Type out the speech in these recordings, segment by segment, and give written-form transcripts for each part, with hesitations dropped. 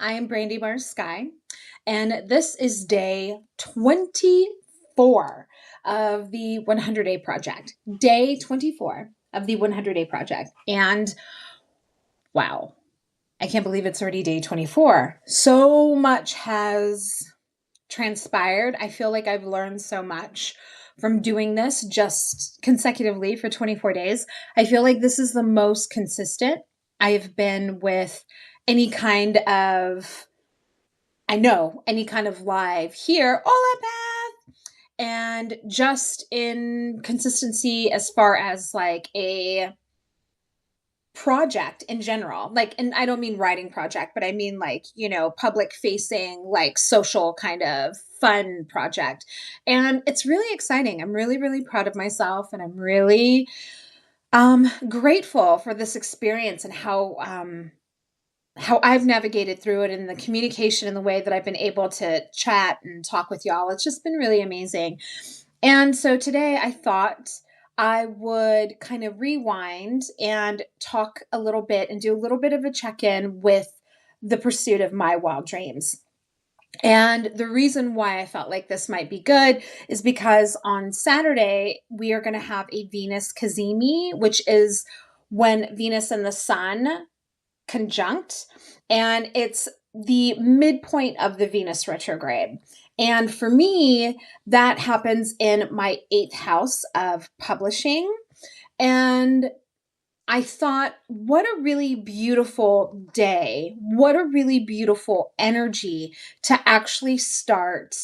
I am Brandy Mars Sky, and this is day 24 of the 100-Day Project. Day 24 of the 100-Day Project. And wow, I can't believe it's already day 24. So much has transpired. I feel like I've learned so much from doing this just consecutively for 24 days. I feel like this is the most consistent I've been with any kind of any kind of live here, Hola Path, and just in consistency as far as like a project in general. Like, and I don't mean writing project, but I mean like, public facing, like social kind of fun project. And it's really exciting. I'm really, really proud of myself, and I'm really grateful for this experience and how I've navigated through it, and the communication and the way that I've been able to chat and talk with y'all. It's just been really amazing. And so today I thought I would kind of rewind and talk a little bit and do a little bit of a check-in with the pursuit of my wild dreams. And the reason why I felt like this might be good is because on Saturday, we are going to have a Venus Cazimi, which is when Venus and the Sun conjunct, and it's the midpoint of the Venus retrograde. And for me, that happens in my eighth house of publishing. And I thought, what a really beautiful day, what a really beautiful energy to actually start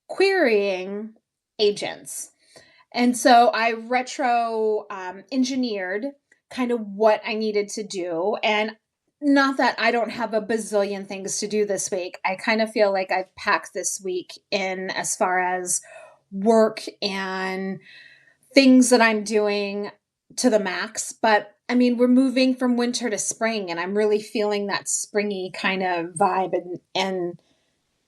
querying agents. And so I retro engineered kind of what I needed to do. And not that I don't have a bazillion things to do this week. I kind of feel like I've packed this week in as far as work and things that I'm doing to the max. But I mean, we're moving from winter to spring, and I'm really feeling that springy kind of vibe and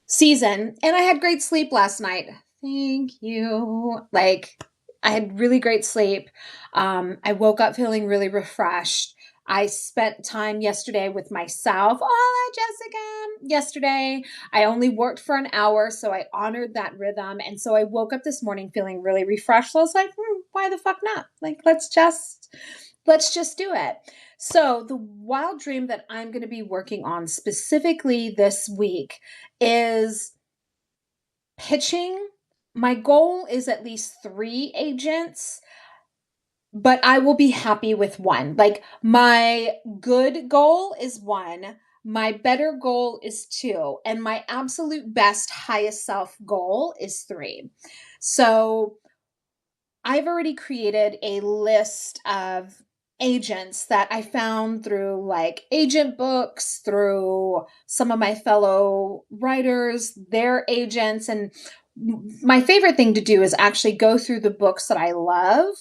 season. And I had great sleep last night. Thank you. Like, I had really great sleep. I woke up feeling really refreshed. I spent time yesterday with myself. Hola, Jessica. Yesterday, I only worked for an hour, so I honored that rhythm. And so I woke up this morning feeling really refreshed. So I was like, why the fuck not? Like, let's just do it. So the wild dream that I'm going to be working on specifically this week is pitching. My goal is at least 3 agents, but I will be happy with 1. Like, my good goal is 1, my better goal is 2, and my absolute best highest self goal is 3. So I've already created a list of agents that I found through like agent books, through some of my fellow writers, their agents. And my favorite thing to do is actually go through the books that I love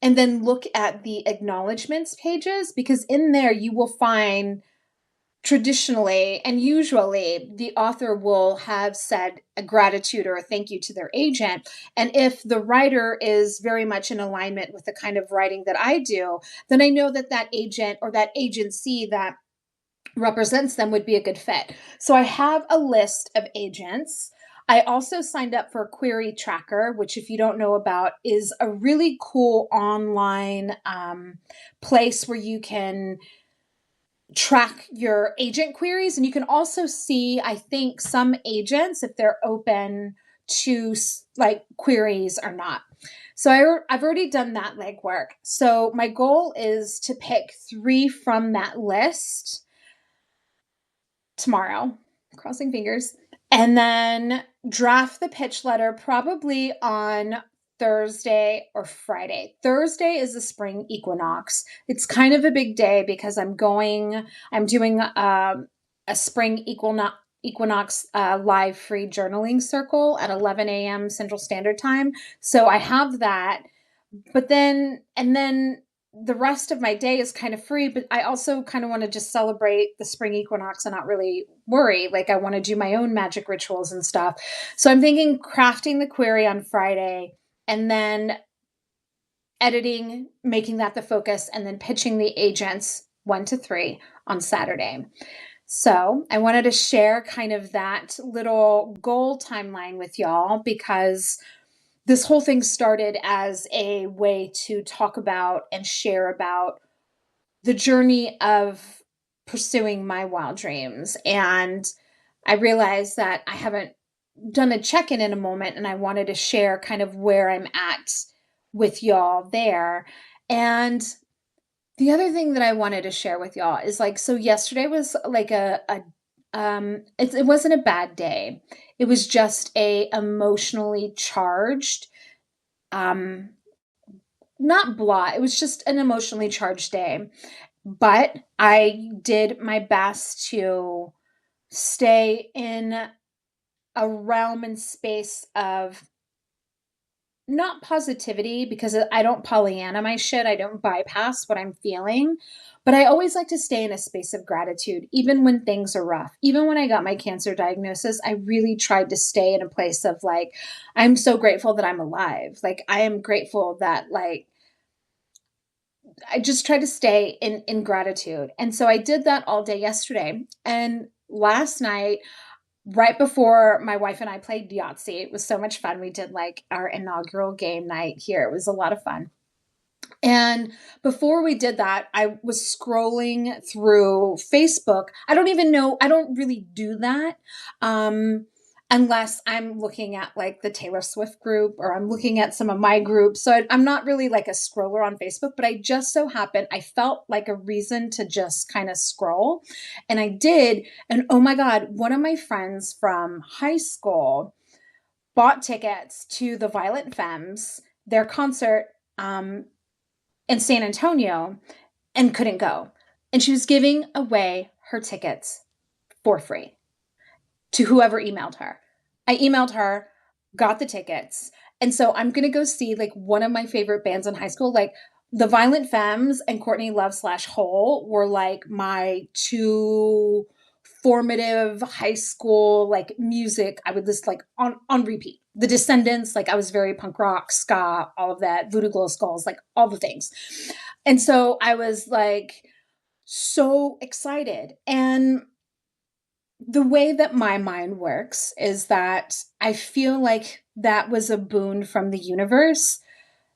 and then look at the acknowledgments pages, because in there you will find traditionally and usually the author will have said a gratitude or a thank you to their agent. And if the writer is very much in alignment with the kind of writing that I do, then I know that that agent or that agency that represents them would be a good fit. So I have a list of agents. I also signed up for Query Tracker, which, if you don't know about, is a really cool online place where you can track your agent queries. And you can also see, I think, some agents, if they're open to like queries or not. So I've already done that legwork. So my goal is to pick 3 from that list tomorrow, crossing fingers, and then draft the pitch letter probably on Thursday or Friday. Thursday is the spring equinox. It's kind of a big day because I'm doing a spring equinox live free journaling circle at 11 a.m. Central Standard Time. So I have that, but then the rest of my day is kind of free, but I also kind of want to just celebrate the spring equinox and not really worry. Like, I want to do my own magic rituals and stuff. So I'm thinking crafting the query on Friday, and then editing, making that the focus, and then pitching the agents 1 to 3 on Saturday. So I wanted to share kind of that little goal timeline with y'all because this whole thing started as a way to talk about and share about the journey of pursuing my wild dreams. And I realized that I haven't done a check in a moment, and I wanted to share kind of where I'm at with y'all there. And the other thing that I wanted to share with y'all is like, so yesterday was like it wasn't a bad day. It was just a emotionally charged, um, not blah. It was just an emotionally charged day. But I did my best to stay in a realm and space of not positivity, because I don't Pollyanna my shit. I don't bypass what I'm feeling. But I always like to stay in a space of gratitude, even when things are rough. Even when I got my cancer diagnosis, I really tried to stay in a place of like, I'm so grateful that I'm alive. Like, I am grateful that, like, I just tried to stay in gratitude. And so I did that all day yesterday. And last night, right before my wife and I played Yahtzee, it was so much fun. We did like our inaugural game night here. It was a lot of fun. And before we did that, I was scrolling through Facebook. I don't even know, I don't really do that. Um, unless I'm looking at like the Taylor Swift group, or I'm looking at some of my groups. So I'm not really like a scroller on Facebook, but I just so happened, I felt like a reason to just kind of scroll. And I did. And oh my God, one of my friends from high school bought tickets to the Violent Femmes, their concert. In San Antonio, and couldn't go. And she was giving away her tickets for free to whoever emailed her. I emailed her, got the tickets. And so I'm going to go see like one of my favorite bands in high school. Like the Violent Femmes and Courtney Love slash Hole were like my two formative high school like music I would list like on repeat. The Descendants, like I was very punk rock, ska, all of that, Voodoo Glow Skulls, like all the things. And so I was like so excited. And the way that my mind works is that I feel like that was a boon from the universe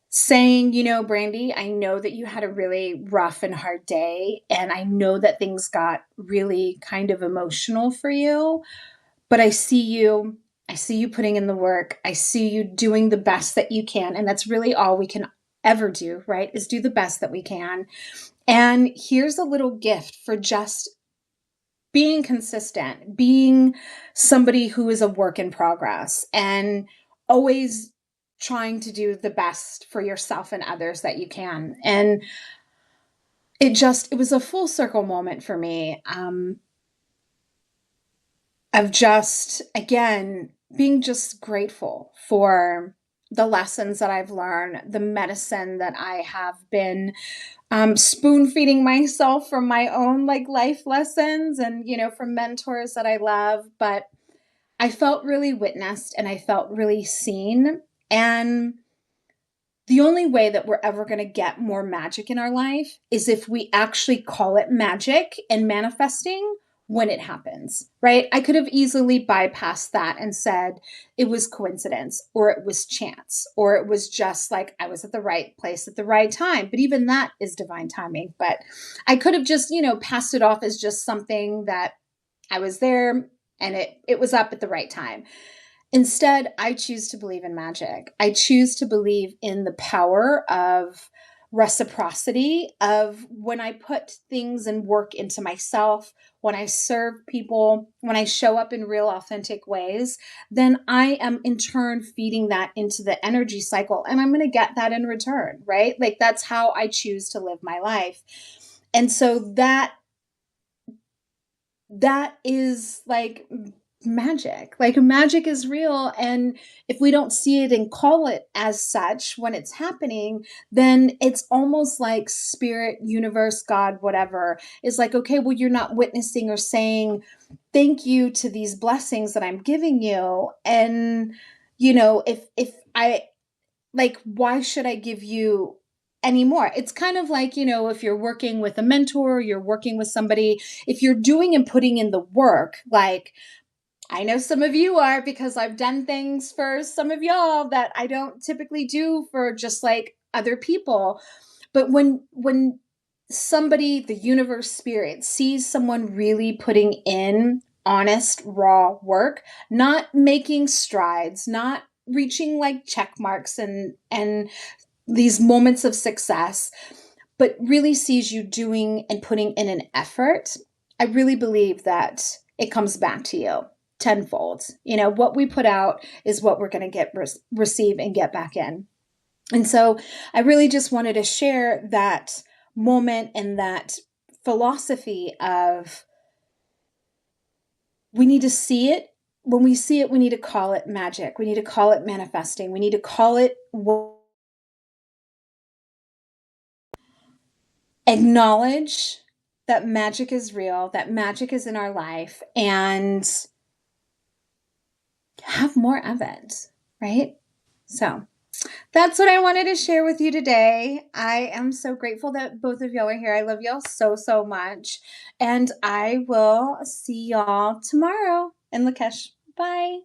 saying, you know, Brandy, I know that you had a really rough and hard day, and I know that things got really kind of emotional for you, but I see you. I see you putting in the work. I see you doing the best that you can. And that's really all we can ever do, right? Is do the best that we can. And here's a little gift for just being consistent, being somebody who is a work in progress, and always trying to do the best for yourself and others that you can. And it was a full circle moment for me, of just, again, being just grateful for the lessons that I've learned, the medicine that I have been spoon feeding myself from my own like life lessons, and, you know, from mentors that I love. But I felt really witnessed, and I felt really seen. And the only way that we're ever going to get more magic in our life is if we actually call it magic and manifesting when it happens, right? I could have easily bypassed that and said it was coincidence, or it was chance, or it was just like I was at the right place at the right time. But even that is divine timing. But I could have just, you know, passed it off as just something that I was there and it was up at the right time. Instead, I choose to believe in magic. I choose to believe in the power of reciprocity, of when I put things and work into myself, when I serve people, when I show up in real authentic ways, then I am in turn feeding that into the energy cycle, and I'm going to get that in return, right? Like that's how I choose to live my life. And so that is like magic. Like magic is real. And if we don't see it and call it as such when it's happening, then it's almost like spirit, universe, God, whatever is like, okay, well, you're not witnessing or saying thank you to these blessings that I'm giving you. And, you know, if I like, why should I give you anymore. It's kind of like, if you're working with a mentor, you're working with somebody, if you're doing and putting in the work, like I know some of you are, because I've done things for some of y'all that I don't typically do for just like other people. But when somebody, the universe, spirit, sees someone really putting in honest, raw work, not making strides, not reaching like check marks and these moments of success, but really sees you doing and putting in an effort, I really believe that it comes back to you tenfold. What we put out is what we're going to receive and get back in. And so I really just wanted to share that moment and that philosophy of, we need to see it. When we see it, we need to call it magic. We need to call it manifesting. We need to call it, acknowledge that magic is real, that magic is in our life, and have more of it, right? So that's what I wanted to share with you today. I am so grateful that both of y'all are here. I love y'all so, so much. And I will see y'all tomorrow in Lakesh. Bye.